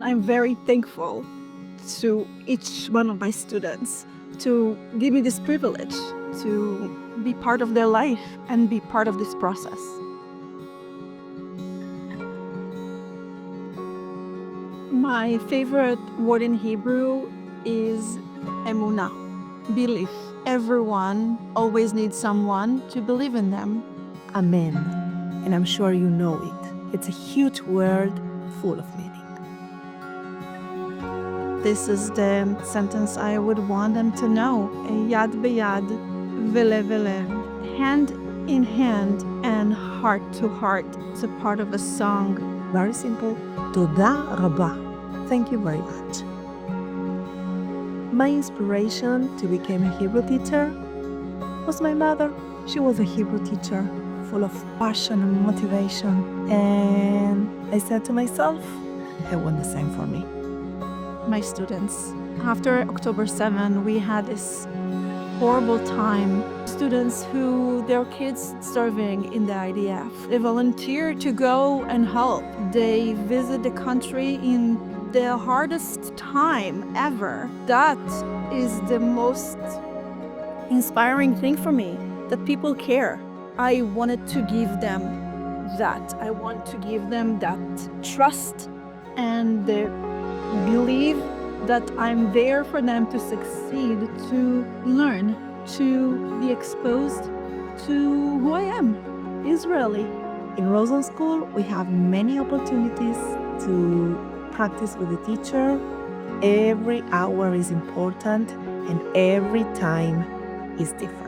I'm very thankful to each one of my students to give me this privilege to be part of their life and be part of this process. My favorite word in Hebrew is emunah, belief. Everyone always needs someone to believe in them. Amen. And I'm sure you know it. It's a huge word full of meaning. This is the sentence I would want them to know. Yad b'yad, v'lev v'lev. Hand in hand and heart to heart. It's a part of a song. Very simple. Toda rabba. Thank you very much. My inspiration to become a Hebrew teacher was my mother. She was a Hebrew teacher, full of passion and motivation. And I said to myself, I want the same for me. My students. After October 7, we had this horrible time. Students who their kids serving in the IDF. They volunteer to go and help. They visit the country in the hardest time ever. That is the most inspiring thing for me, that people care. I wanted to give them that. I want to give them that trust and the believe that I'm there for them to succeed, to learn, to be exposed to who I am, Israeli. In Rosen School, we have many opportunities to practice with the teacher. Every hour is important and every time is different.